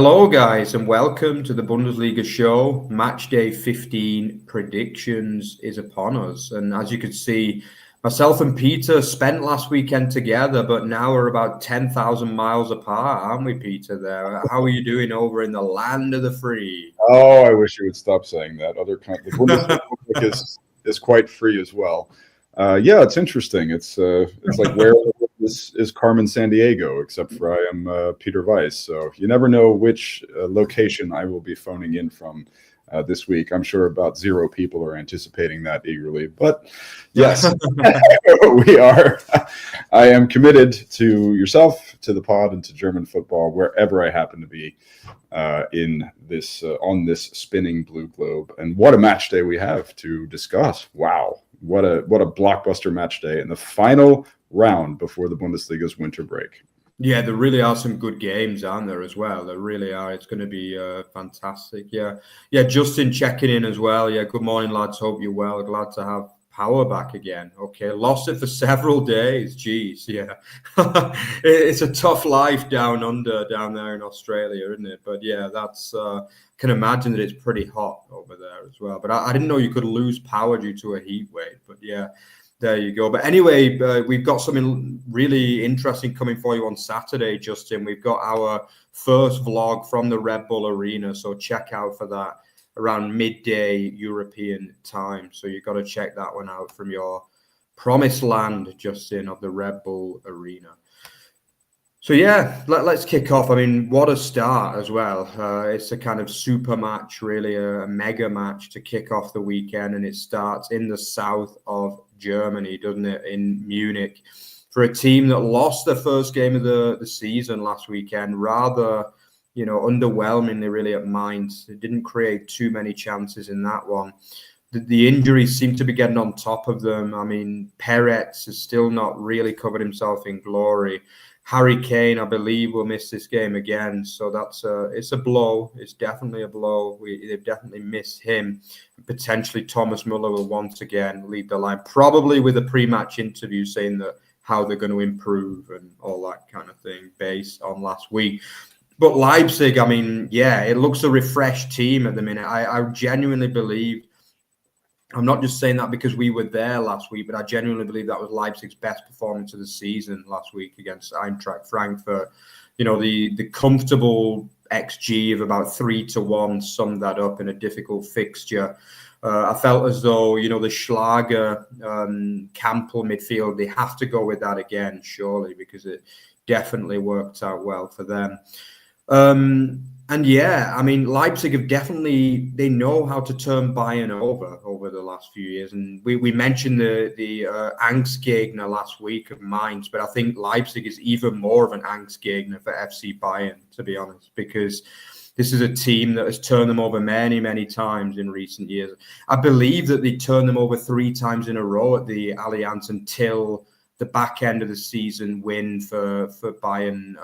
Hello, guys, and welcome to the Bundesliga show. Match day 15 predictions is upon us. And as you can see, myself and Peter spent last weekend together, but now we're about 10,000 miles apart, aren't we, Peter? There, how are you doing over in the land of the free? Oh, I wish you would stop saying that. The Bundesliga is quite free as well. Yeah, it's interesting. It's like where is Carmen Sandiego, except for I am Peter Weiss. So you never know which location I will be phoning in from this week. I'm sure about 0 people are anticipating that eagerly. But yes, we are. I am committed to yourself, to the pod, and to German football wherever I happen to be in this on this spinning blue globe. And what a match day we have to discuss! Wow, what a blockbuster match day in the final round before the Bundesliga's winter break. Yeah, there really are some good games, aren't there, as well? There really are. It's going to be fantastic. Yeah, Justin checking in as well. Yeah, good morning, lads. Hope you're well. Glad to have power back again. Okay, lost it for several days. Jeez, yeah. It's a tough life down there in Australia, isn't it? But yeah, that's can imagine that it's pretty hot over there as well. But I didn't know you could lose power due to a heat wave. But yeah. There you go. But anyway, we've got something really interesting coming for you on Saturday, Justin. We've got our first vlog from the Red Bull Arena, so check out for that around midday European time. So you've got to check that one out from your promised land, Justin, of the Red Bull Arena. So yeah, let's kick off. I mean, what a start as well. It's a kind of super match, really, a mega match to kick off the weekend, and it starts in the south of Germany, doesn't it, in Munich, for a team that lost their first game of the season last weekend, rather, underwhelmingly, really, at Mainz. It didn't create too many chances in that one. The injuries seem to be getting on top of them. I mean, Peretz has still not really covered himself in glory. Harry Kane, I believe, will miss this game again. So it's a blow. It's definitely a blow. They've definitely missed him. Potentially Thomas Muller will once again lead the line, probably with a pre-match interview saying that how they're going to improve and all that kind of thing based on last week. But Leipzig, I mean, yeah, it looks a refreshed team at the minute. I genuinely believe, I'm not just saying that because we were there last week, but I genuinely believe that was Leipzig's best performance of the season last week against Eintracht Frankfurt. The comfortable XG of about 3-1 summed that up in a difficult fixture. I felt as though, the Schlager, Campbell midfield, they have to go with that again, surely, because it definitely worked out well for them. And yeah, I mean, Leipzig have they know how to turn Bayern over the last few years. And we mentioned the Angstgegner last week of Mainz, but I think Leipzig is even more of an Angstgegner for FC Bayern, to be honest, because this is a team that has turned them over many, many times in recent years. I believe that they turned them over 3 times in a row at the Allianz until the back end of the season win for Bayern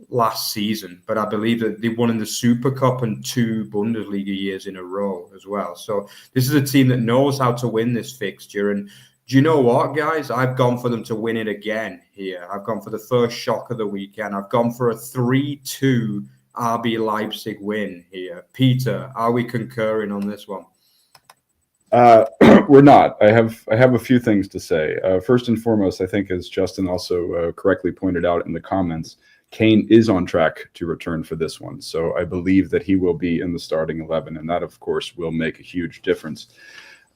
last season, but I believe that they won in the Super Cup and 2 Bundesliga years in a row as well. So this is a team that knows how to win this fixture. And do you know what, guys? I've gone for them to win it again here. I've gone for the first shock of the weekend. I've gone for a 3-2 RB Leipzig win here. Peter, are we concurring on this one? We're not. I have a few things to say. First and foremost, I think, as Justin also correctly pointed out in the comments, Kane is on track to return for this one. So I believe that he will be in the starting 11, and that, of course, will make a huge difference.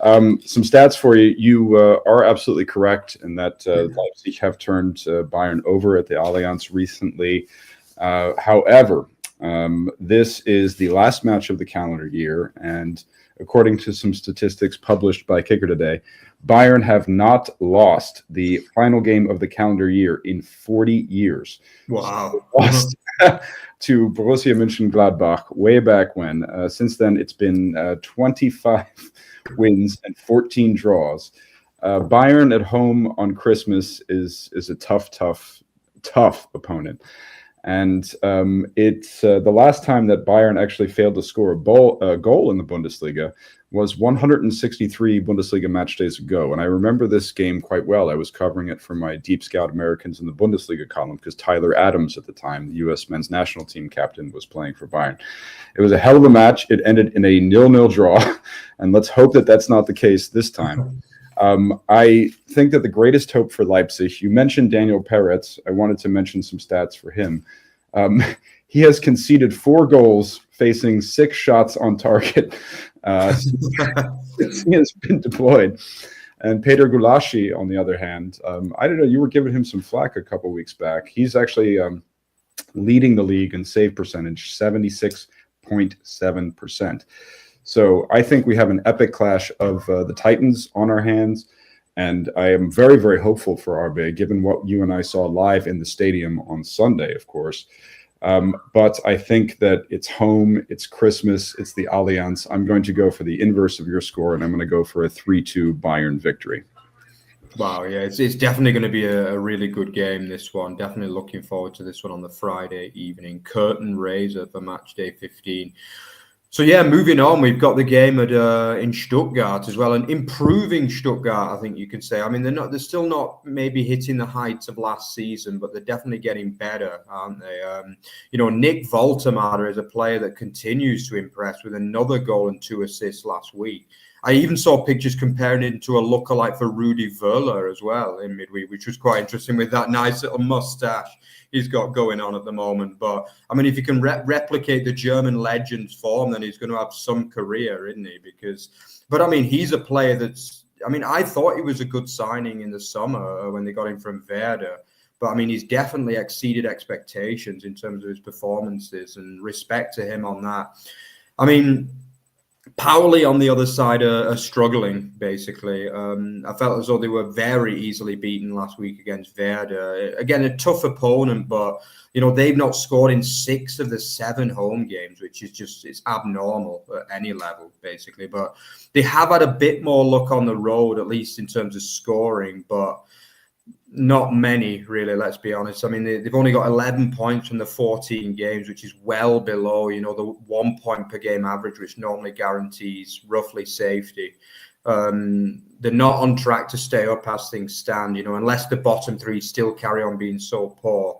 Some stats for you. You are absolutely correct in that Leipzig have turned Bayern over at the Allianz recently. However, this is the last match of the calendar year, and according to some statistics published by Kicker today, Bayern have not lost the final game of the calendar year in 40 years. Wow. So lost to Borussia Mönchengladbach way back when. Since then, it's been 25 wins and 14 draws. Bayern at home on Christmas is a tough opponent. And it's the last time that Bayern actually failed to score a goal in the Bundesliga was 163 Bundesliga match days ago. And I remember this game quite well. I was covering it for my Deep Scout Americans in the Bundesliga column because Tyler Adams at the time, the U.S. men's national team captain, was playing for Bayern. It was a hell of a match. It ended in a 0-0 draw. And let's hope that that's not the case this time. I think that the greatest hope for Leipzig, you mentioned Daniel Peretz. I wanted to mention some stats for him. He has conceded 4 goals, facing 6 shots on target since he has been deployed. And Peter Gulaschi, on the other hand, I don't know, you were giving him some flack a couple weeks back. He's actually leading the league in save percentage, 76.7%. So I think we have an epic clash of the Titans on our hands. And I am very, very hopeful for RB, given what you and I saw live in the stadium on Sunday, of course. But I think that it's home, it's Christmas, it's the Allianz. I'm going to go for the inverse of your score, and I'm going to go for a 3-2 Bayern victory. Wow, yeah, it's definitely going to be a really good game, this one. Definitely looking forward to this one on the Friday evening. Curtain raiser for match day 15. So yeah, moving on, we've got the game in Stuttgart as well, an improving Stuttgart, I think you can say. I mean, they're still not maybe hitting the heights of last season, but they're definitely getting better, aren't they? Nick Woltemade is a player that continues to impress with another goal and 2 assists last week. I even saw pictures comparing him to a lookalike for Rudi Völler as well in midweek, which was quite interesting with that nice little mustache he's got going on at the moment. But I mean, if you can replicate the German legend's form, then he's going to have some career, isn't he? But I mean, he's a player I thought he was a good signing in the summer when they got him from Werder. But I mean, he's definitely exceeded expectations in terms of his performances, and respect to him on that. I mean, Pauli on the other side are struggling, basically. I felt as though they were very easily beaten last week against Werder. Again, a tough opponent, but, they've not scored in 6 of the 7 home games, which is it's abnormal at any level, basically. But they have had a bit more luck on the road, at least in terms of scoring, but not many, really, let's be honest. I mean, they've only got 11 points from the 14 games, which is well below, the 1 point per game average, which normally guarantees roughly safety. They're not on track to stay up as things stand, unless the bottom 3 still carry on being so poor.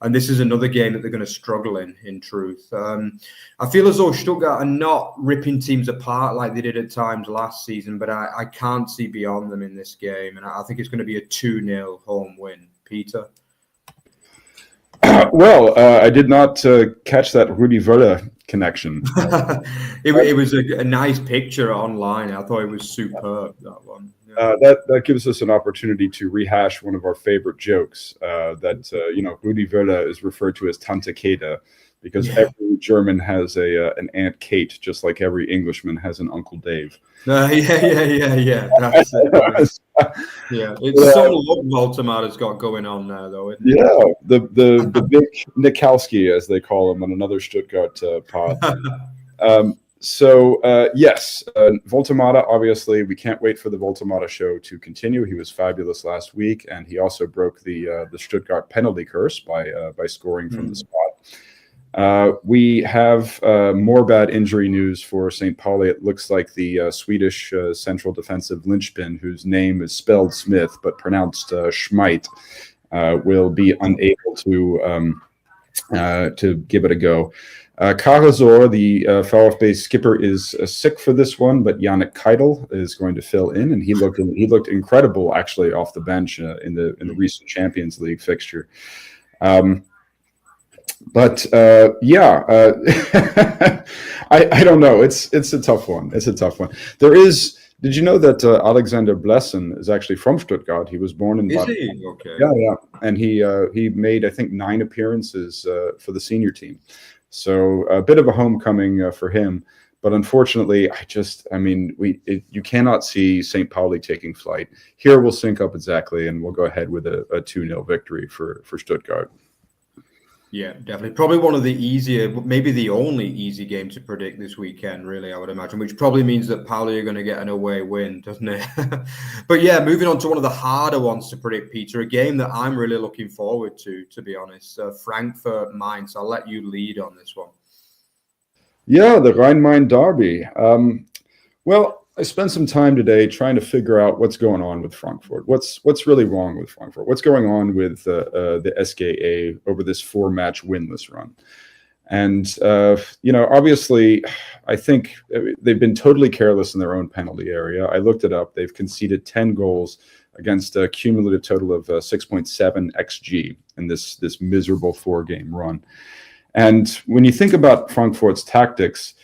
And this is another game that they're going to struggle in truth. I feel as though Stuttgart are not ripping teams apart like they did at times last season, but I can't see beyond them in this game. And I think it's going to be a 2-0 home win. Peter? I did not catch that Rudi Völler connection. It was a nice picture online. I thought it was superb, that one. That gives us an opportunity to rehash one of our favorite jokes, that Rudi Völler is referred to as Tante Käthe, because every German has an Aunt Kate, just like every Englishman has an Uncle Dave. Yeah. That's it. Yeah, it's some look Woltemade's got going on there, though, isn't it? Yeah, the big Nikowski, as they call him on another Stuttgart pod. Yes, Woltemade, obviously, we can't wait for the Woltemade show to continue. He was fabulous last week, and he also broke the Stuttgart penalty curse by scoring from the spot. We have more bad injury news for St. Pauli. It looks like the Swedish central defensive linchpin, whose name is spelled Smith but pronounced Schmeidt, will be unable to give it a go. Karasor, the VfB skipper, is sick for this one, but Yannick Keidel is going to fill in, and he looked incredible actually off the bench in the recent Champions League fixture. I don't know. It's a tough one. It's a tough one. Did you know that Alexander Blessen is actually from Stuttgart? He was born in. Is he? Okay. Yeah, and he made, I think, 9 appearances for the senior team. So a bit of a homecoming for him, but unfortunately, you cannot see St. Pauli taking flight. Here we'll sync up exactly, and we'll go ahead with a 2-0 victory for Stuttgart. Yeah, definitely. Probably one of the easier, maybe the only easy game to predict this weekend, really, I would imagine, which probably means that Pauli are going to get an away win, doesn't it? But yeah, moving on to one of the harder ones to predict, Peter, a game that I'm really looking forward to be honest, Frankfurt Mainz. I'll let you lead on this one. Yeah, the Rhein-Main derby. Well, I spent some time today trying to figure out what's going on with Frankfurt. What's really wrong with Frankfurt? What's going on with the SKA over this 4-match winless run? And obviously, I think they've been totally careless in their own penalty area. I looked it up. They've conceded 10 goals against a cumulative total of 6.7 xG in this miserable 4-game run. And when you think about Frankfurt's tactics,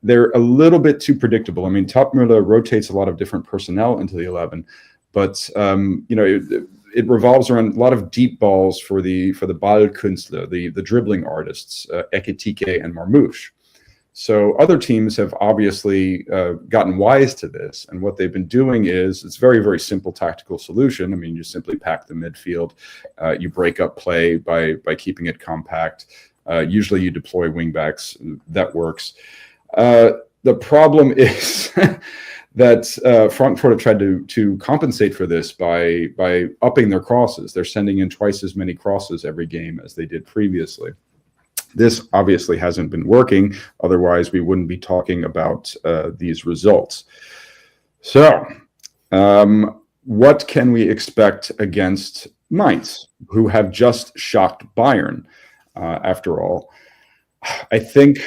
they're a little bit too predictable. I mean, Topmüller rotates a lot of different personnel into the 11, but it revolves around a lot of deep balls for the Ballkünstler, the dribbling artists, Ekitike and Marmouche. So other teams have obviously gotten wise to this, and what they've been doing is it's very, very simple tactical solution. I mean, you simply pack the midfield, you break up play by keeping it compact. Usually you deploy wingbacks. That works. The problem is that Frankfurt have tried to compensate for this by upping their crosses. They're sending in twice as many crosses every game as they did previously. This obviously hasn't been working. Otherwise, we wouldn't be talking about these results. So, what can we expect against Mainz, who have just shocked Bayern? After all, I think,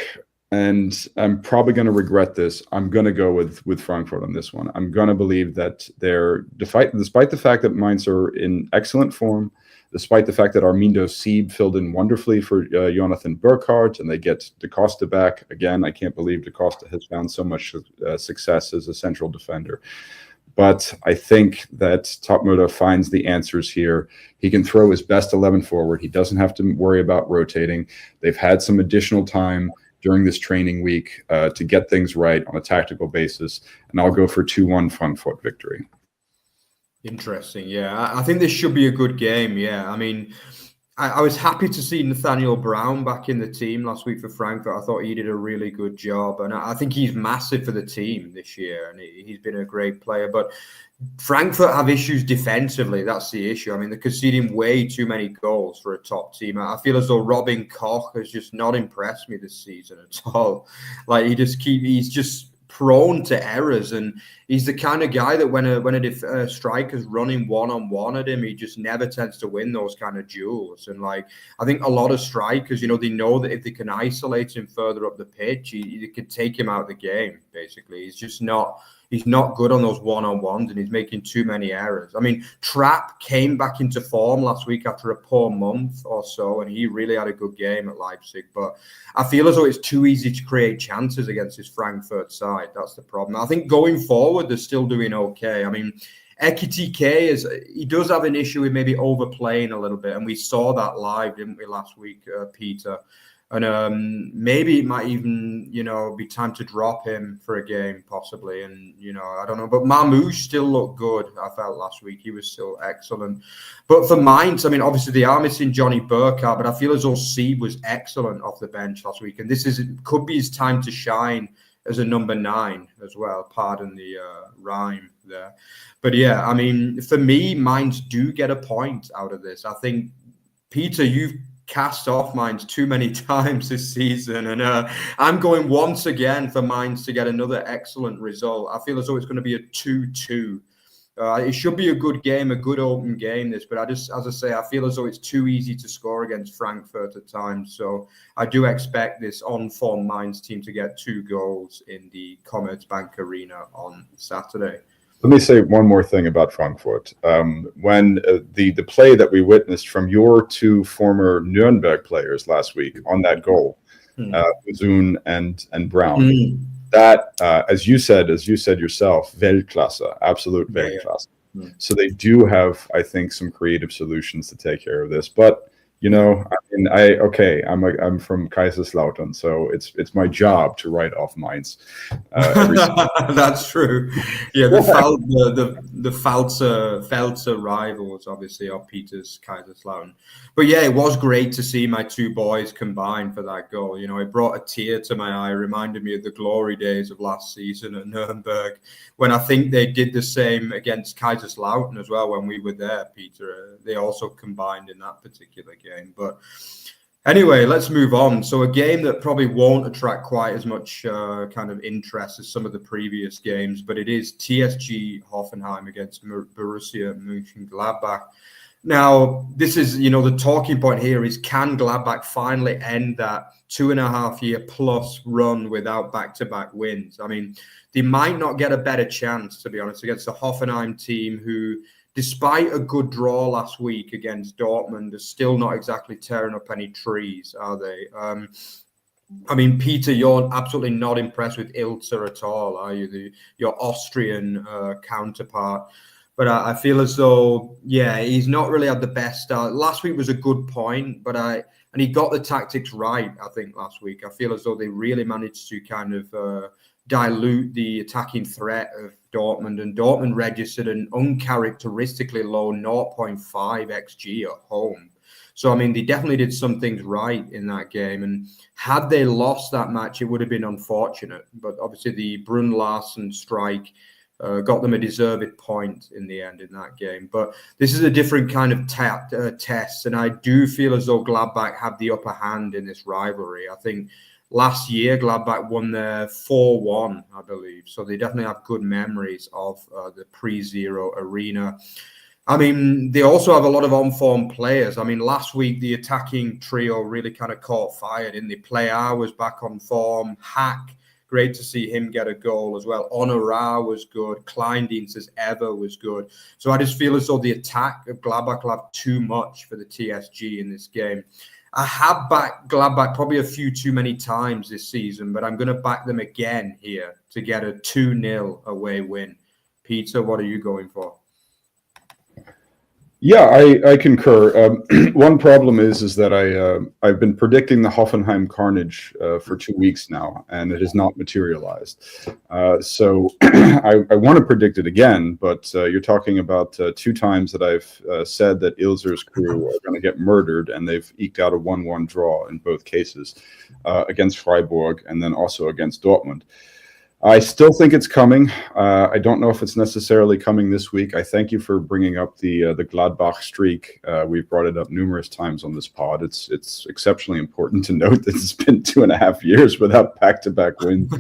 and I'm probably going to regret this, I'm going to go with Frankfurt on this one. I'm going to believe that despite the fact that Mainz are in excellent form, despite the fact that Armindo Sieb filled in wonderfully for Jonathan Burkhardt, and they get Da Costa back. Again, I can't believe Da Costa has found so much success as a central defender. But I think that Topmüller finds the answers here. He can throw his best 11 forward. He doesn't have to worry about rotating. They've had some additional time during this training week to get things right on a tactical basis. And I'll go for 2-1 Frankfurt victory. Interesting. Yeah, I think this should be a good game. Yeah, I mean, I was happy to see Nathaniel Brown back in the team last week for Frankfurt. I thought he did a really good job. And I think he's massive for the team this year. And he's been a great player. But Frankfurt have issues defensively. That's the issue. I mean, they're conceding way too many goals for a top team. I feel as though Robin Koch has just not impressed me this season at all. Like, he's just prone to errors, and he's the kind of guy that when a striker's running one-on-one at him, he just never tends to win those kind of duels. And like, I think a lot of strikers, they know that if they can isolate him further up the pitch, they can take him out of the game. Basically, he's not good on those one-on-ones, and he's making too many errors. I mean, Trapp came back into form last week after a poor month or so, and he really had a good game at Leipzig. But I feel as though it's too easy to create chances against this Frankfurt side. That's the problem. I think going forward, they're still doing okay. I mean, Ekitike he does have an issue with maybe overplaying a little bit, and we saw that live, didn't we, last week, Peter? And maybe it might even, be time to drop him for a game, possibly. And, I don't know. But Marmouche still looked good, I felt, last week. He was still excellent. But for Mainz, I mean, obviously they are missing Johnny Burkhardt, but I feel as though Sieb was excellent off the bench last week. And could be his time to shine as a number 9 as well. Pardon the rhyme there. But, yeah, I mean, for me, Mainz do get a point out of this. I think, Peter, you've cast off Mainz too many times this season, and I'm going once again for Mainz to get another excellent result. I feel as though it's going to be a 2-2. It should be a good game, a good open game, this, but as I say, I feel as though it's too easy to score against Frankfurt at times. So I do expect this on-form Mainz team to get 2 goals in the Commerzbank Arena on Saturday. Let me say one more thing about Frankfurt. When the play that we witnessed from your 2 former Nuremberg players last week on that goal, Uzun and Brown, that as you said yourself, Weltklasse, absolute Weltklasse. Yeah. So they do have, I think, some creative solutions to take care of this, but. I'm from Kaiserslautern, so it's my job to write off Mainz. That's true. Yeah, the Pfälzer rivals obviously are Peter's Kaiserslautern. But yeah, it was great to see my 2 boys combine for that goal. It brought a tear to my eye, reminded me of the glory days of last season at Nuremberg, when I think they did the same against Kaiserslautern as well when we were there, Peter. They also combined in that particular game. But Anyway, let's move on. So a game that probably won't attract quite as much kind of interest as some of the previous games, but it is TSG Hoffenheim against Borussia Mönchengladbach. Now, this is, the talking point here is, can Gladbach finally end that 2.5-year plus run without back-to-back wins? I mean, they might not get a better chance, to be honest, against the Hoffenheim team who, despite a good draw last week against Dortmund, are still not exactly tearing up any trees, are they? I mean, Peter, you're absolutely not impressed with Ilzer at all, are you? Your Austrian counterpart. But I feel as though, he's not really had the best start. Last week was a good point, and he got the tactics right, I think, last week. I feel as though they really managed to kind of dilute the attacking threat of Dortmund, and Dortmund registered an uncharacteristically low 0.5 XG at home. So, I mean, they definitely did some things right in that game, and had they lost that match, it would have been unfortunate. But obviously the Brun Larsen strike got them a deserved point in the end in that game. But this is a different kind of test, and I do feel as though Gladbach have the upper hand in this rivalry. I think last year, Gladbach won their 4-1, I believe. So they definitely have good memories of the pre-zero arena. I mean, they also have a lot of on-form players. I mean, last week, the attacking trio really kind of caught fire, didn't they? Player was back on form. Hack, great to see him get a goal as well. Honorar was good. Kleindienst, as ever, was good. So I just feel as though the attack of Gladbach will have too much for the TSG in this game. I have backed Gladbach probably a few too many times this season, but I'm going to back them again here to get a 2-0 away win. Peter, what are you going for? Yeah, I concur. One problem is that I've been predicting the Hoffenheim carnage for 2 weeks now, and it has not materialized. So I want to predict it again, but you're talking about 2 times that I've said that Ilzer's crew are going to get murdered, and they've eked out a 1-1 draw in both cases against Freiburg and then also against Dortmund. I still think it's coming. I don't know if it's necessarily coming this week. I thank you for bringing up the Gladbach streak. We've brought it up numerous times on this pod. It's exceptionally important to note that it's been 2.5 years without back-to-back wins.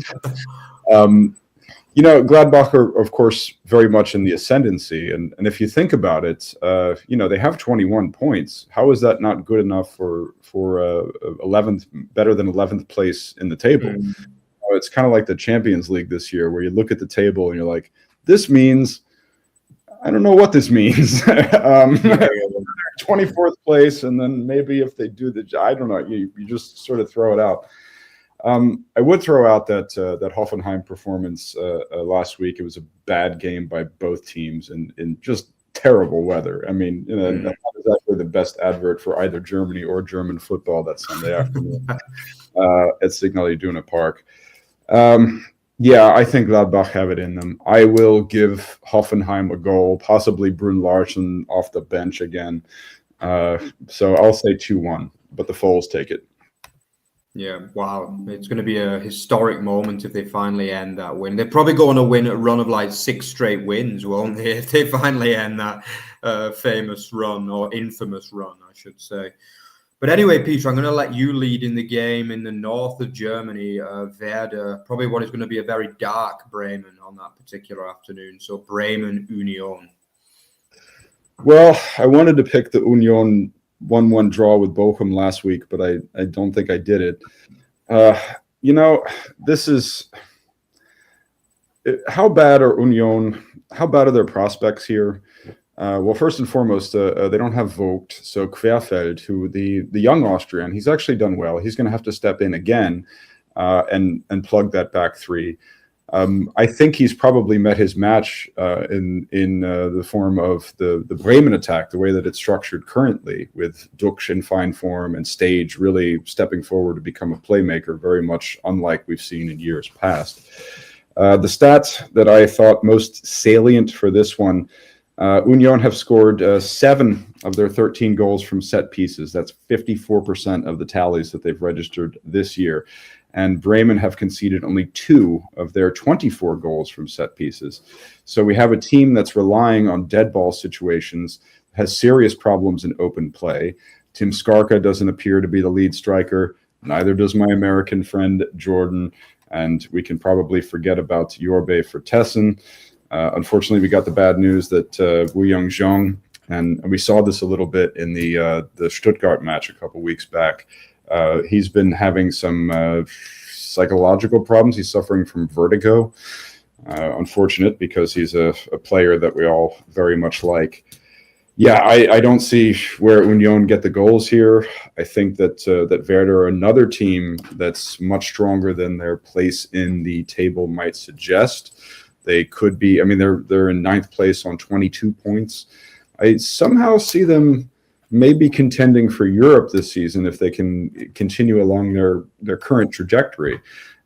Gladbach are, of course, very much in the ascendancy. And if you think about it, they have 21 points. How is that not good enough for 11th, better than 11th place in the table? It's kind of like the Champions League this year, where you look at the table and you're like, this means, I don't know what this means. 24th place, and then maybe if they do I don't know, you just sort of throw it out. I would throw out that Hoffenheim performance last week. It was a bad game by both teams in just terrible weather. I mean, that was actually the best advert for either Germany or German football that Sunday afternoon at Signal Iduna Park. I think Gladbach have it in them. I will give Hoffenheim a goal, possibly Brun Larsen off the bench again. So I'll say 2-1, but the Foles take it. Yeah, wow. It's going to be a historic moment if they finally end that win. They're probably going to win a run of like 6 straight wins, won't they? If they finally end that famous run, or infamous run, I should say. But anyway, Peter, I'm going to let you lead in the game in the north of Germany, Werder, probably what is going to be a very dark Bremen on that particular afternoon. So Bremen, Union. Well, I wanted to pick the Union 1-1 draw with Bochum last week, but I don't think I did it. This is... How bad are Union? How bad are their prospects here? Well, first and foremost, they don't have Vogt. So Querfeld, who the young Austrian, he's actually done well. He's going to have to step in again and plug that back three. I think he's probably met his match in the form of the Bremen attack, the way that it's structured currently, with Dux in fine form and Stage really stepping forward to become a playmaker, very much unlike we've seen in years past. The stats that I thought most salient for this one, Union have scored 7 of their 13 goals from set pieces. That's 54% of the tallies that they've registered this year. And Bremen have conceded only 2 of their 24 goals from set pieces. So we have a team that's relying on dead ball situations, has serious problems in open play, Tim Skarka doesn't appear to be the lead striker. Neither does my American friend Jordan. And we can probably forget about Jorbe Vertessen. Unfortunately, we got the bad news that Wu Young-jong, and we saw this a little bit in the Stuttgart match a couple weeks back. He's been having some psychological problems. He's suffering from vertigo. Unfortunate, because he's a player that we all very much like. Yeah, I don't see where Union get the goals here. I think that that Werder are another team that's much stronger than their place in the table might suggest. They could be. I mean, they're in 9th place on 22 points. I somehow see them maybe contending for Europe this season if they can continue along their current trajectory.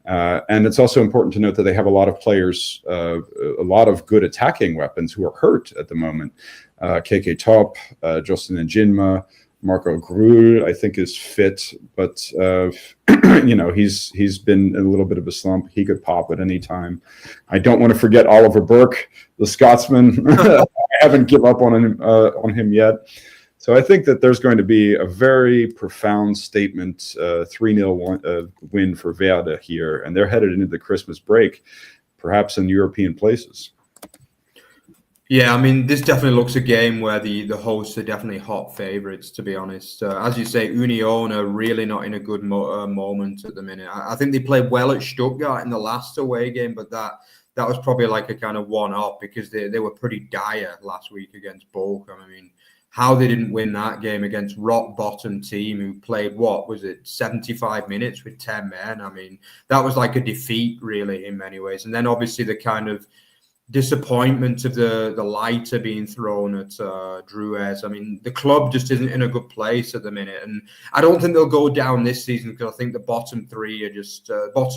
And it's also important to note that they have a lot of players, a lot of good attacking weapons who are hurt at the moment. KK Top, Justin Njinma, Marco Gruhl, I think, is fit, but he's been in a little bit of a slump. He could pop at any time. I don't want to forget Oliver Burke, the Scotsman. I haven't given up on him yet. So I think that there's going to be a very profound statement, 3-0 win for Werder here, and they're headed into the Christmas break, perhaps in European places. Yeah, I mean, this definitely looks a game where the hosts are definitely hot favourites, to be honest. As you say, Union are really not in a good moment at the minute. I think they played well at Stuttgart in the last away game, but that was probably like a kind of one-off because they were pretty dire last week against Bochum. I mean, how they didn't win that game against rock bottom team who played, 75 minutes with 10 men. I mean, that was like a defeat really in many ways. And then obviously the kind of disappointment of the lighter being thrown at Druez. I mean, the club just isn't in a good place at the minute. And I don't think they'll go down this season because I think the bottom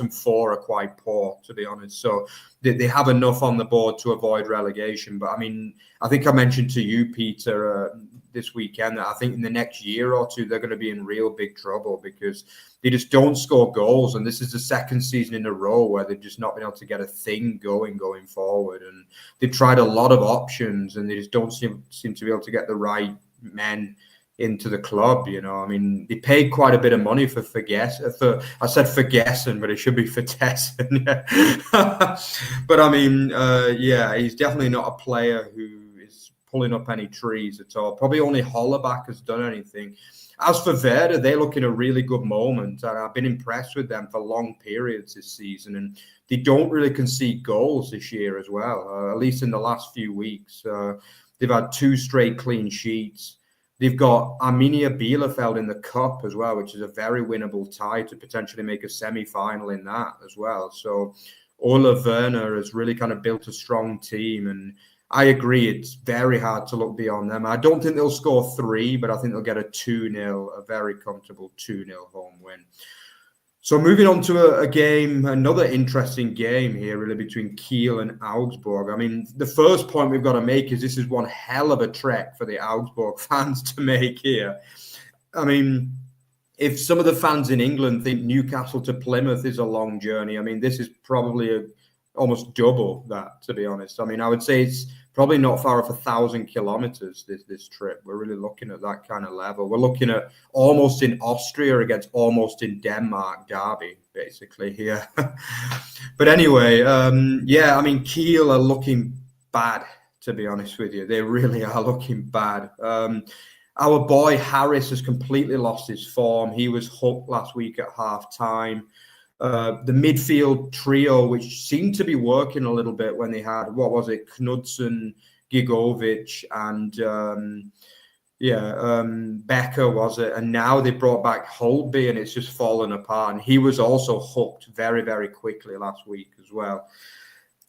four are quite poor, to be honest. So they have enough on the board to avoid relegation. But I mean, I think I mentioned to you, Peter, this weekend that I think in the next year or two, they're going to be in real big trouble because they just don't score goals. And this is the second season in a row where they've just not been able to get a thing going forward. And they've tried a lot of options and they just don't seem to be able to get the right men into the club. I mean, they paid quite a bit of money for I said Vergessen, but it should be Vertessen. But I mean, he's definitely not a player who is pulling up any trees at all. Probably only Hollerbach has done anything. As for Werder, they look in a really good moment, and I've been impressed with them for long periods this season. And they don't really concede goals this year as well, at least in the last few weeks. They've had 2 straight clean sheets. They've got Arminia Bielefeld in the cup as well, which is a very winnable tie to potentially make a semi-final in that as well. So Ole Werner has really kind of built a strong team, and I agree, it's very hard to look beyond them. I don't think they'll score 3, but I think they'll get a 2-0, a very comfortable 2-0 home win. So moving on to another interesting game here, really, between Kiel and Augsburg. I mean, the first point we've got to make is this is one hell of a trek for the Augsburg fans to make here. I mean, if some of the fans in England think Newcastle to Plymouth is a long journey, I mean, this is probably almost double that, to be honest. I mean, I would say it's probably not far off 1,000 kilometers, this trip. We're really looking at that kind of level. We're looking at almost in Austria against almost in Denmark derby, basically, here. But anyway, I mean, Kiel are looking bad, to be honest with you. They really are looking bad. Our boy Harris has completely lost his form. He was hooked last week at half-time. The midfield trio, which seemed to be working a little bit when they had, Knudsen, Gigovic, and Becker, was it? And now they brought back Holtby, and it's just fallen apart. And he was also hooked very, very quickly last week as well.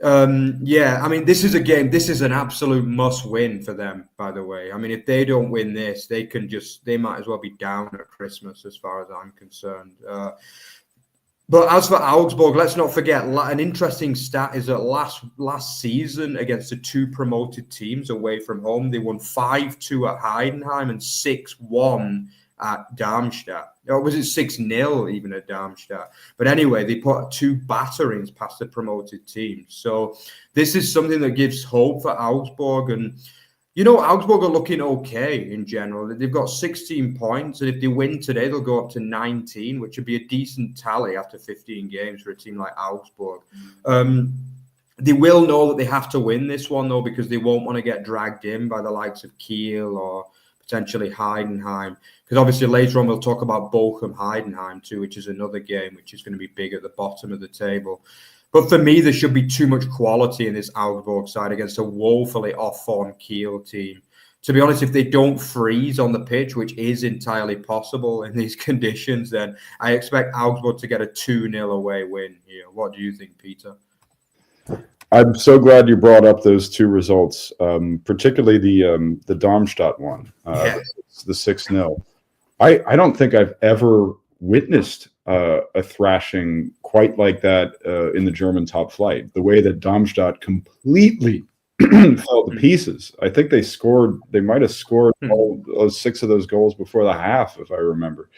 I mean, this is an absolute must-win for them, by the way. I mean, if they don't win this, they might as well be down at Christmas as far as I'm concerned. But as for Augsburg, let's not forget, an interesting stat is that last season against the 2 promoted teams away from home, they won 5-2 at Heidenheim and 6-1 at Darmstadt. Or was it 6-0 even at Darmstadt? But anyway, they put 2 batterings past the promoted teams. So this is something that gives hope for Augsburg. And Augsburg are looking okay in general. They've got 16 points, and if they win today, they'll go up to 19, which would be a decent tally after 15 games for a team like Augsburg. They will know that they have to win this one, though, because they won't want to get dragged in by the likes of Kiel or potentially Heidenheim. Because obviously later on we'll talk about Bochum-Heidenheim too, which is another game which is going to be big at the bottom of the table. But for me, there should be too much quality in this Augsburg side against a woefully off-form Kiel team. To be honest, if they don't freeze on the pitch, which is entirely possible in these conditions, then I expect Augsburg to get a 2-0 away win here. What do you think, Peter? I'm so glad you brought up those two results, particularly the Darmstadt one, the 6-0. I don't think I've ever witnessed a thrashing quite like that in the German top flight. The way that Darmstadt completely fell to pieces. I think they might have scored all 6 of those goals before the half, if I remember.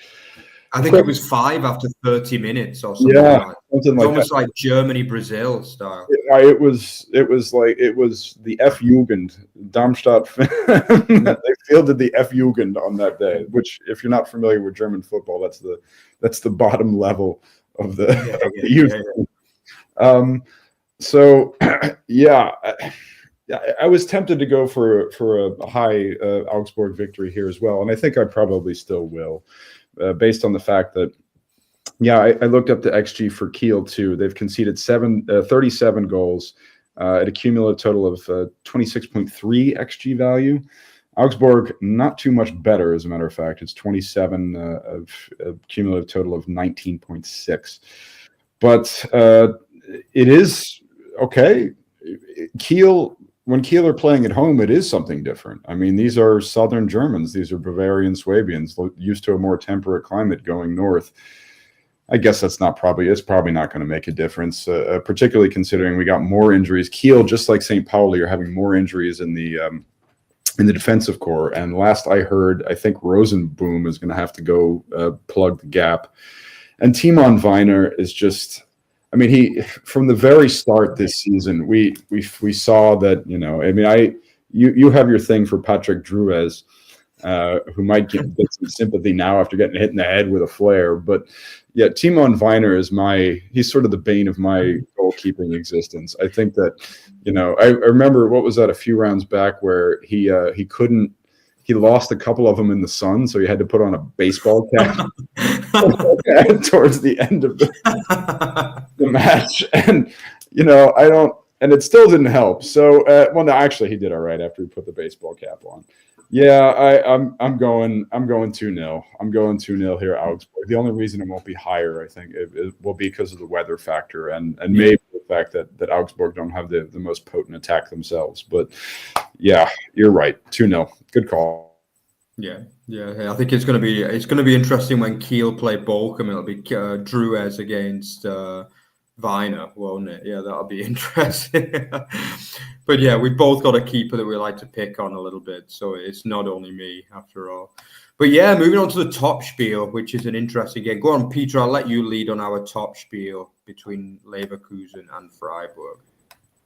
I think it was 5 after 30 minutes or something. Yeah, something like almost like Germany-Brazil style. It was the F-Jugend. Darmstadt. They fielded the F-Jugend on that day, which, if you're not familiar with German football, that's the bottom level of the youth. So I was tempted to go for a high Augsburg victory here as well, and I think I probably still will. Based on the fact that, I looked up the XG for Kiel too. They've conceded 37 goals at a cumulative total of 26.3 XG value. Augsburg, not too much better, as a matter of fact. It's 27 of a cumulative total of 19.6. But it is okay. When Kiel are playing at home, it is something different. I mean, these are southern Germans. These are Bavarian Swabians, used to a more temperate climate going north. I guess it's probably not going to make a difference, particularly considering we got more injuries. Kiel, just like St. Pauli, are having more injuries in the defensive core. And last I heard, I think Rosenboom is going to have to go plug the gap. And Timon Weiner is just... I mean, he from the very start this season, we saw that, you have your thing for Patrick Druez, who might get some sympathy now after getting hit in the head with a flare. But yeah, Timon Weiner he's sort of the bane of my goalkeeping existence. I think that, I remember, what was that, a few rounds back where he lost a couple of them in the sun, so he had to put on a baseball cap towards the end of the match. And, and it still didn't help. So, no, actually he did all right after he put the baseball cap on. Yeah, I'm going 2-0. I'm going 2-0 here, Augsburg. The only reason it won't be higher, I think, it will be because of the weather factor and maybe the fact that Augsburg don't have the most potent attack themselves. But yeah, you're right. 2-0. Good call. Yeah. I think it's going to be interesting when Kiel play Bochum. It'll be Druez against Weiner, won't it? Yeah, that'll be interesting. But yeah, we've both got a keeper that we like to pick on a little bit, so it's not only me after all. But yeah, moving on to the top spiel, which is an interesting game. Go on, Peter. I'll let you lead on our top spiel between Leverkusen and Freiburg.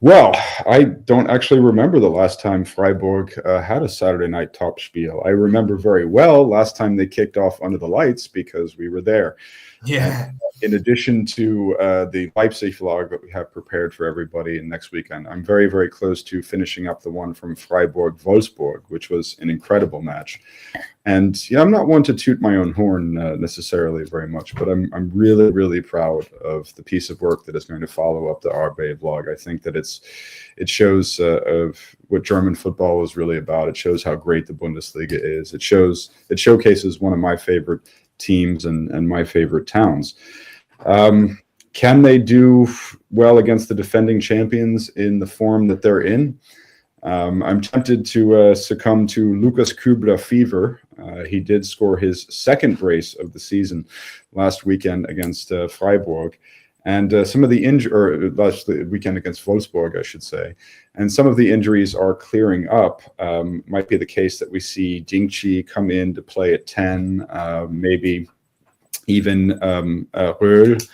Well, I don't actually remember the last time Freiburg had a Saturday night top spiel. I remember very well last time they kicked off under the lights because we were there. Yeah. In addition to the Leipzig vlog that we have prepared for everybody next weekend, I'm very, very close to finishing up the one from Freiburg-Wolfsburg, which was an incredible match. And I'm not one to toot my own horn necessarily very much, but I'm really, really proud of the piece of work that is going to follow up the RB vlog. I think that it shows of what German football is really about. It shows how great the Bundesliga is. It showcases one of my favorite teams and my favorite towns. Can they do well against the defending champions in the form that they're in? I'm tempted to succumb to Lucas Kübler fever. He did score his second brace of the season last weekend against Freiburg. And some of the last weekend against Wolfsburg, I should say. And some of the injuries are clearing up. Might be the case that we see Dingchi come in to play at 10, maybe even Röhl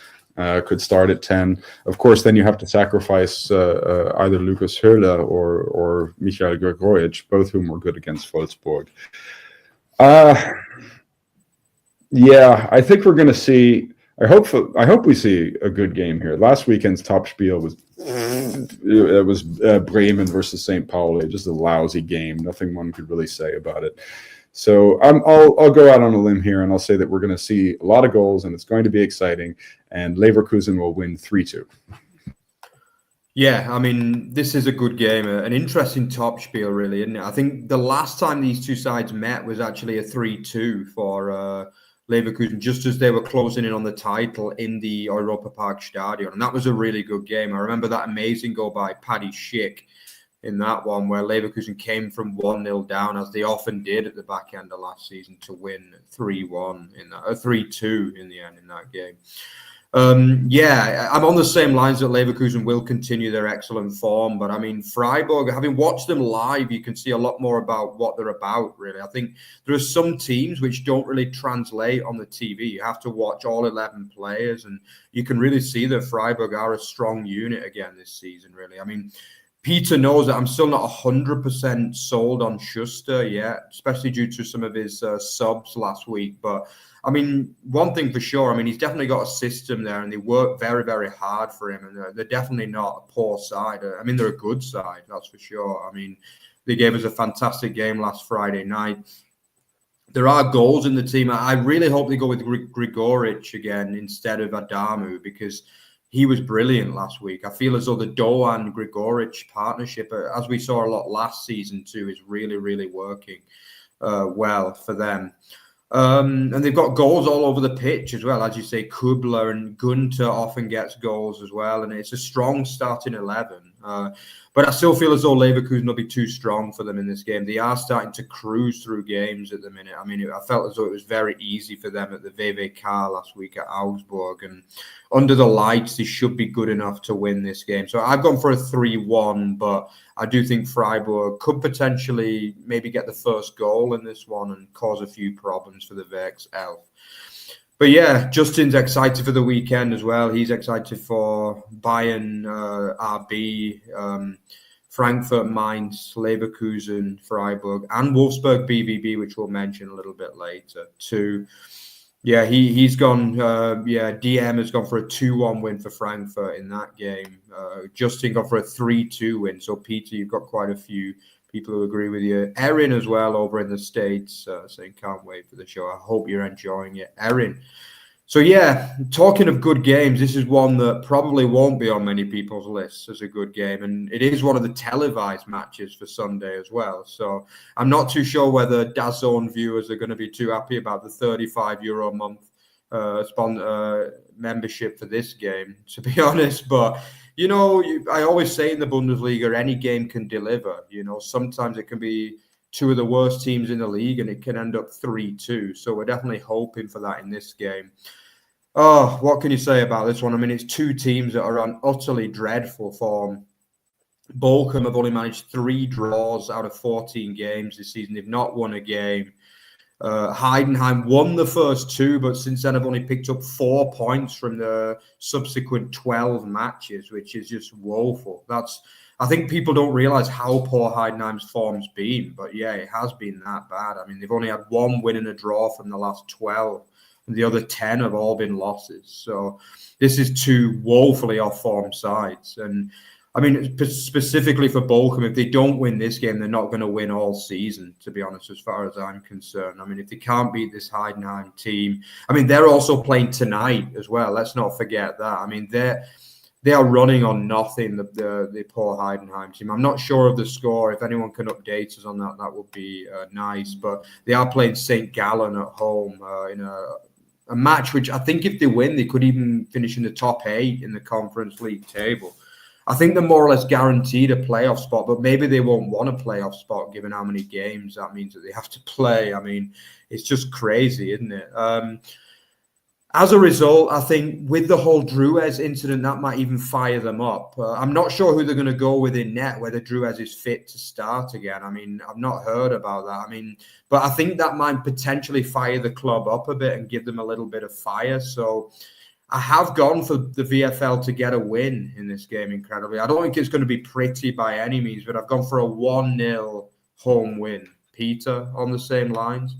could start at 10. Of course, then you have to sacrifice either Lucas Höhle or Michael Gregoric, both of whom were good against Wolfsburg. Yeah, I think we're going to see. I hope we see a good game here. Last weekend's top spiel was Bremen versus St. Pauli, just a lousy game. Nothing one could really say about it. So I'll go out on a limb here and I'll say that we're going to see a lot of goals and it's going to be exciting. And Leverkusen will win 3-2. Yeah, I mean, this is a good game, an interesting top spiel, really, isn't it? I think the last time these two sides met was actually a 3-2 for Leverkusen, just as they were closing in on the title in the Europa Park Stadion. And that was a really good game. I remember that amazing goal by Paddy Schick in that one, where Leverkusen came from 1-0 down, as they often did at the back end of last season, to win 3-1 in that, 3-2 in the end in that game. Yeah, I'm on the same lines that Leverkusen will continue their excellent form. But I mean, Freiburg, having watched them live, you can see a lot more about what they're about, really. I think there are some teams which don't really translate on the TV. You have to watch all 11 players, and you can really see that Freiburg are a strong unit again this season, really. I mean, Peter knows that I'm still not 100% sold on Schuster yet, especially due to some of his subs last week. But I mean, one thing for sure, I mean, he's definitely got a system there and they work very, very hard for him. And they're definitely not a poor side. I mean, they're a good side, that's for sure. I mean, they gave us a fantastic game last Friday night. There are goals in the team. I really hope they go with Grigoric again instead of Adamu, because he was brilliant last week. I feel as though the Doan-Grigoric partnership, as we saw a lot last season too, is really, really working well for them. And they've got goals all over the pitch as well. As you say, Kubler and Gunter often gets goals as well. And it's a strong starting 11. But I still feel as though Leverkusen will be too strong for them in this game. They are starting to cruise through games at the minute. I mean, I felt as though it was very easy for them at the VWK last week at Augsburg. And under the lights, they should be good enough to win this game. So I've gone for a 3-1, but I do think Freiburg could potentially maybe get the first goal in this one and cause a few problems for the VXL. But yeah, Justin's excited for the weekend as well. He's excited for Bayern, RB, Frankfurt, Mainz, Leverkusen, Freiburg, and Wolfsburg BVB, which we'll mention a little bit later too. Yeah, he's gone. DM has gone for a 2-1 win for Frankfurt in that game. Justin got for a 3-2 win. So Peter, you've got quite a few people who agree with you. Erin as well over in the States saying can't wait for the show. I hope you're enjoying it, Erin. So yeah, talking of good games, this is one that probably won't be on many people's lists as a good game. And it is one of the televised matches for Sunday as well. So I'm not too sure whether DAZN viewers are going to be too happy about the €35 a month membership for this game, to be honest. But, you know, I always say in the Bundesliga, any game can deliver. You know, sometimes it can be two of the worst teams in the league and it can end up 3-2. So we're definitely hoping for that in this game. Oh, what can you say about this one? I mean, it's two teams that are on utterly dreadful form. Bochum have only managed 3 draws out of 14 games this season. They've not won a game. Heidenheim won the first 2, but since then have only picked up 4 points from the subsequent 12 matches, which is just woeful. I think people don't realize how poor Heidenheim's form's been, but yeah, it has been that bad. I mean, they've only had 1 win and a draw from the last 12. And the other 10 have all been losses. So this is 2 woefully off-form sides. And, I mean, specifically for Bochum, if they don't win this game, they're not going to win all season, to be honest, as far as I'm concerned. I mean, if they can't beat this Heidenheim team, I mean, they're also playing tonight as well. Let's not forget that. I mean, they are running on nothing, the poor Heidenheim team. I'm not sure of the score. If anyone can update us on that, that would be nice. But they are playing St. Gallen at home in a match which I think if they win, they could even finish in the top 8 in the Conference League table. I think they're more or less guaranteed a playoff spot, but maybe they won't want a playoff spot given how many games that means that they have to play. I mean, it's just crazy, isn't it? As a result, I think with the whole Druez incident, that might even fire them up. I'm not sure who they're going to go with in net, whether Druez is fit to start again. I mean, I've not heard about that. I mean, but I think that might potentially fire the club up a bit and give them a little bit of fire. So I have gone for the VfL to get a win in this game, incredibly. I don't think it's going to be pretty by any means, but I've gone for a 1-0 home win. Peter, on the same lines?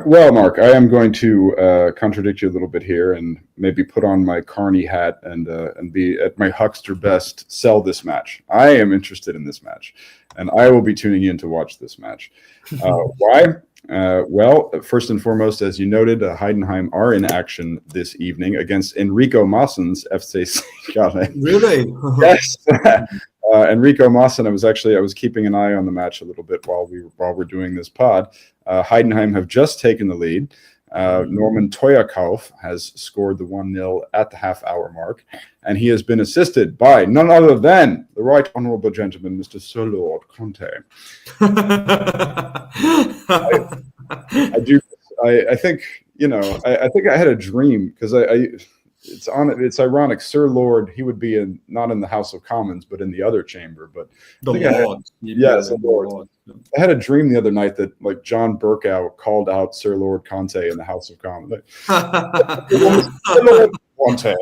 Well, Mark, I am going to contradict you a little bit here and maybe put on my Carney hat and be at my huckster best, sell this match. I am interested in this match, and I will be tuning in to watch this match. Why? Well, first and foremost, as you noted, Heidenheim are in action this evening against Enrico Maasen's FC Scotland. Really? Yes. Enrico Maasen, I was keeping an eye on the match a little bit while we're doing this pod. Heidenheim have just taken the lead. Norman Teuerkauf has scored the 1-0 at the half-hour mark, and he has been assisted by none other than the right honourable gentleman, Mr. Sir Lord Conte. I think, I think I had a dream because it's ironic. Sir Lord, he would be not in the House of Commons, but in the other chamber. But the Lord, yes, the Lord. I had a dream the other night that like John Burkow called out Sir Lord Conte in the House of Commons. Sir Lord Conte.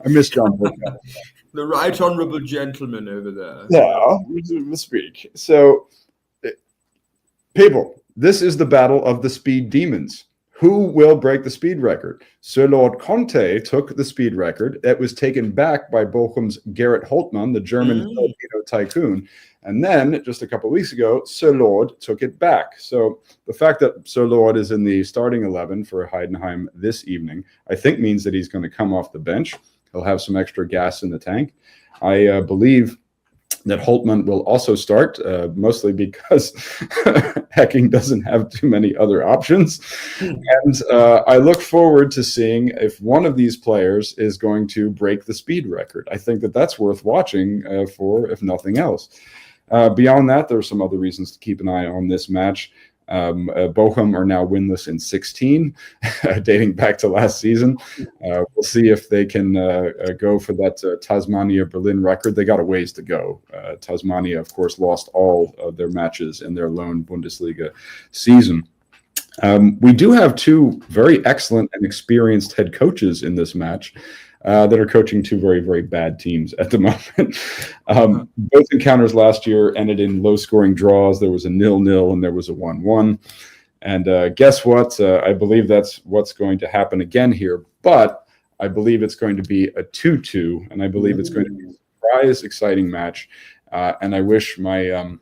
I miss John Burkow. The right honourable gentleman over there. Yeah, we speak. So, people, this is the battle of the speed demons. Who will break the speed record? Sir Lord Conte took the speed record. It was taken back by Bochum's Gerrit Holtmann, the German Filipino tycoon. And then, just a couple of weeks ago, Sir Lord took it back. So the fact that Sir Lord is in the starting 11 for Heidenheim this evening, I think means that he's going to come off the bench. He'll have some extra gas in the tank. I believe that Holtmann will also start, mostly because Hecking doesn't have too many other options. And I look forward to seeing if one of these players is going to break the speed record. I think that that's worth watching for, if nothing else. Beyond that, there are some other reasons to keep an eye on this match. Bochum are now winless in 16, dating back to last season. We'll see if they can go for that Tasmania Berlin record. They got a ways to go. Tasmania, of course, lost all of their matches in their lone Bundesliga season. We do have two very excellent and experienced head coaches in this match that are coaching two very, very bad teams at the moment. Both encounters last year ended in low-scoring draws. There was a 0-0 and there was a 1-1. And guess what? I believe that's what's going to happen again here. But I believe it's going to be a 2-2, and I believe it's going to be a surprise, exciting match. And I wish my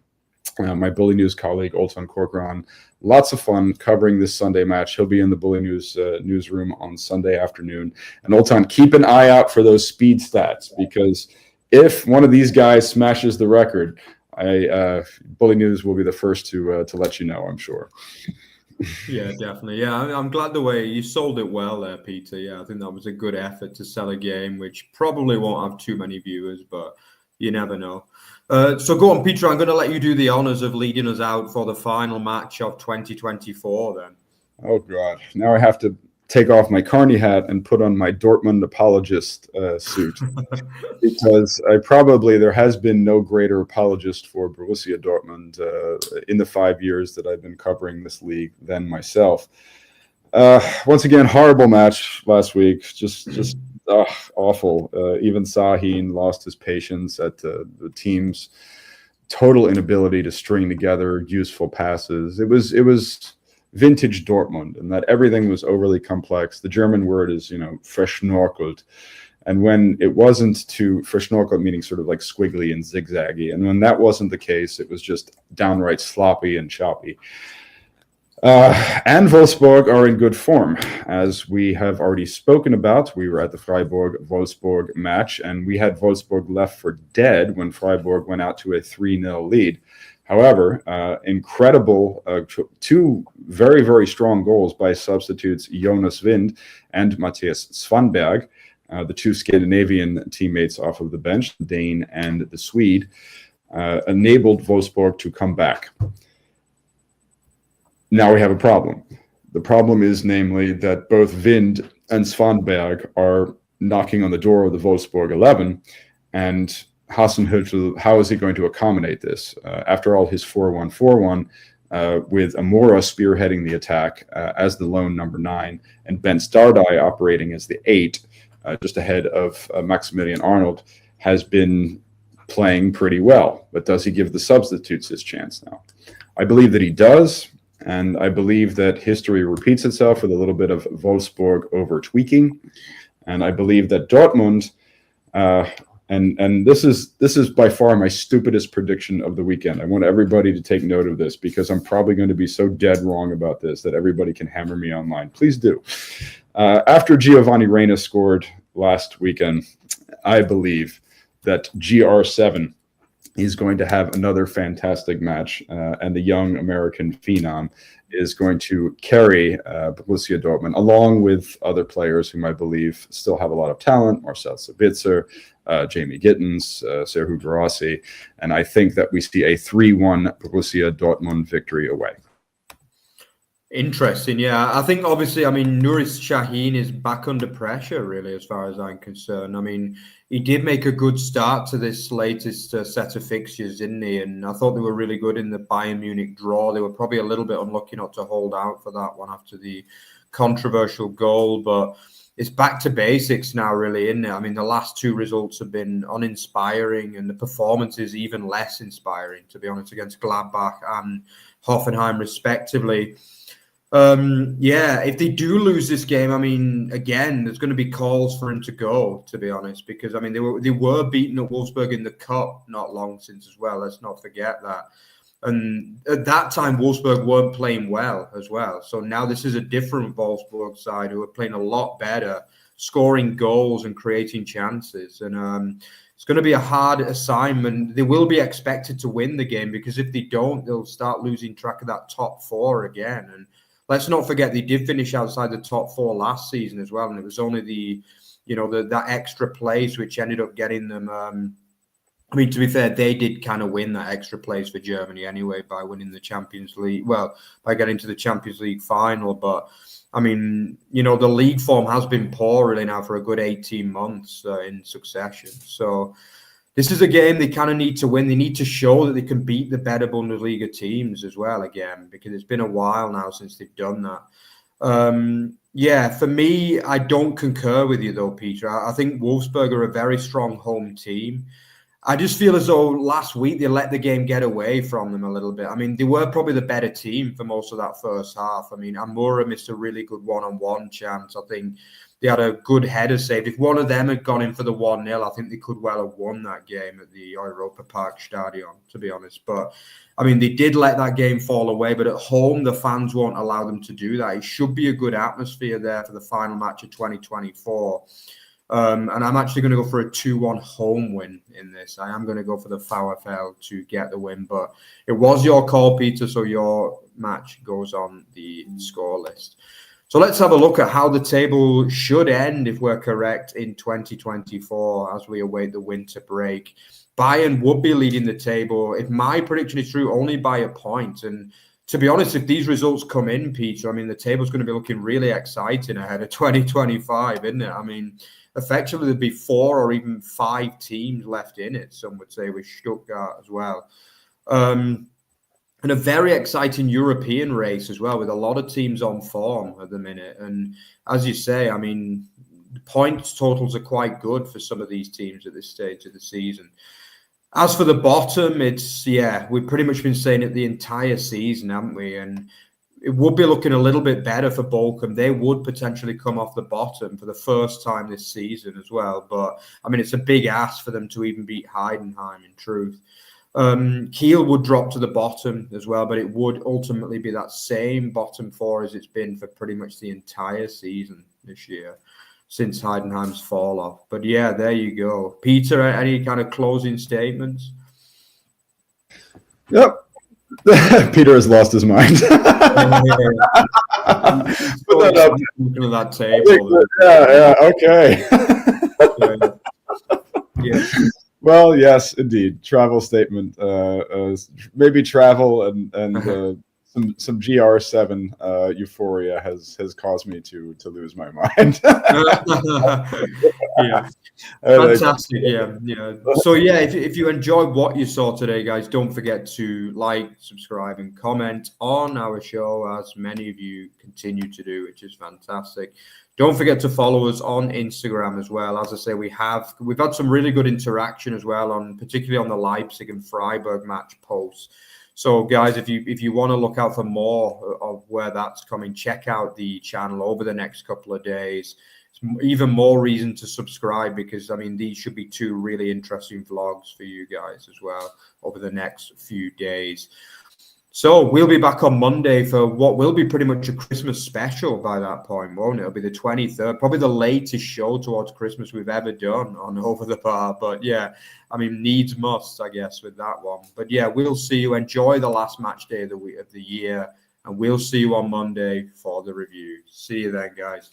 my Bully News colleague, Oltan Corcoran, lots of fun covering this Sunday match. He'll be in the Bully News newsroom on Sunday afternoon. And Oltan, keep an eye out for those speed stats, because if one of these guys smashes the record, Bully News will be the first to let you know, I'm sure. Yeah, definitely. Yeah, I'm glad the way you sold it well there, Peter. Yeah, I think that was a good effort to sell a game, which probably won't have too many viewers, but you never know. So go on, Peter. I'm going to let you do the honours of leading us out for the final match of 2024 then. Oh, God. Now I have to take off my Carney hat and put on my Dortmund apologist suit, because there has been no greater apologist for Borussia Dortmund in the 5 years that I've been covering this league than myself. Once again, horrible match last week. Just awful. Even Sahin lost his patience at the team's total inability to string together useful passes. It was vintage Dortmund, and that everything was overly complex. The German word is, verschnorkelt. And when it wasn't to verschnorkelt, meaning sort of like squiggly and zigzaggy, and when that wasn't the case, it was just downright sloppy and choppy. And Wolfsburg are in good form. As we have already spoken about, we were at the Freiburg-Wolfsburg match, and we had Wolfsburg left for dead when Freiburg went out to a 3-0 lead. However, incredible two very, very strong goals by substitutes Jonas Wind and Matthias Svanberg, the two Scandinavian teammates off of the bench, the Dane and the Swede, enabled Wolfsburg to come back. Now we have a problem. The problem is, namely, that both Wind and Svanberg are knocking on the door of the Wolfsburg 11, and Hasenhüttl, how is he going to accommodate this? After all, his 4-1-4-1 with Amora spearheading the attack as the lone number 9, and Ben Stardai operating as the 8, just ahead of Maximilian Arnold, has been playing pretty well. But does he give the substitutes his chance now? I believe that he does, and I believe that history repeats itself with a little bit of Wolfsburg over tweaking, and I believe that Dortmund, and this is by far my stupidest prediction of the weekend. I want everybody to take note of this because I'm probably going to be so dead wrong about this that everybody can hammer me online. Please do. After Giovanni Reina scored last weekend, I believe that GR7 is going to have another fantastic match, and the young American phenom is going to carry Borussia Dortmund, along with other players whom I believe still have a lot of talent, Marcel Sabitzer, Jamie Gittens, Serhu Guirassy, and I think that we see a 3-1 Borussia Dortmund victory away. Interesting, yeah. I think obviously, Nuris Sahin is back under pressure, really, as far as I'm concerned. He did make a good start to this latest set of fixtures, didn't he? And I thought they were really good in the Bayern Munich draw. They were probably a little bit unlucky not to hold out for that one after the controversial goal, but it's back to basics now, really, isn't it? The last 2 results have been uninspiring, and the performance is even less inspiring, to be honest, against Gladbach and Hoffenheim, respectively. If they do lose this game, again, there's going to be calls for him to go, to be honest, because they were beaten at Wolfsburg in the cup not long since as well. Let's not forget that. And at that time, Wolfsburg weren't playing well as well. So now this is a different Wolfsburg side who are playing a lot better, scoring goals and creating chances. And it's going to be a hard assignment. They will be expected to win the game because if they don't, they'll start losing track of that top 4 again. And let's not forget they did finish outside the top 4 last season as well, and it was only that extra place which ended up getting them. To be fair, they did kind of win that extra place for Germany anyway by winning the Champions League. Well, by getting to the Champions League final, but the league form has been poor really now for a good 18 months in succession. So this is a game they kind of need to win. They need to show that they can beat the better Bundesliga teams as well again, because it's been a while now since they've done that. For me, I don't concur with you though, Peter. I think Wolfsburg are a very strong home team. I just feel as though last week they let the game get away from them a little bit. They were probably the better team for most of that first half. Amura missed a really good one-on-one chance. I think they had a good header save. If one of them had gone in for the 1-0, I think they could well have won that game at the Europa Park Stadion, to be honest. But, they did let that game fall away. But at home, the fans won't allow them to do that. It should be a good atmosphere there for the final match of 2024. And I'm actually going to go for a 2-1 home win in this. I am going to go for the VfL to get the win. But it was your call, Peter, so your match goes on the score list. So let's have a look at how the table should end if we're correct in 2024 as we await the winter break. Bayern would be leading the table, if my prediction is true, only by a point. And to be honest, if these results come in, Peter, the table's going to be looking really exciting ahead of 2025, isn't it? Effectively, there'd be 4 or even 5 teams left in it, some would say, with Stuttgart as well. And a very exciting European race as well, with a lot of teams on form at the minute. And as you say, the points totals are quite good for some of these teams at this stage of the season. As for the bottom, we've pretty much been saying it the entire season, haven't we? And it would be looking a little bit better for Bochum. They would potentially come off the bottom for the first time this season as well. But, it's a big ask for them to even beat Heidenheim, in truth. Kiel would drop to the bottom as well, but it would ultimately be that same bottom 4 as it's been for pretty much the entire season this year since Heidenheim's fall off. But there you go. Peter, any kind of closing statements? Yep. Peter has lost his mind. Put that up. That table. Okay. Yeah. Well, yes, indeed. Travel statement. Maybe travel and some GR7 euphoria has caused me to lose my mind. Yeah. Fantastic, yeah. So yeah, if you enjoyed what you saw today, guys, don't forget to like, subscribe, and comment on our show, as many of you continue to do, which is fantastic. Don't forget to follow us on Instagram as well. As I say, we've had some really good interaction as well, particularly on the Leipzig and Freiburg match posts. So guys, if you want to look out for more of where that's coming, check out the channel over the next couple of days. Even more reason to subscribe, because I mean, these should be two really interesting vlogs for you guys as well over the next few days. So we'll be back on Monday for what will be pretty much a Christmas special by that point, won't it? It'll be the 23rd, probably the latest show towards Christmas we've ever done on Over the Bar. But yeah, I mean, needs must, I guess, with that one. But yeah, we'll see you. Enjoy the last match day of the year, and we'll see you on Monday for the review. See you then, guys.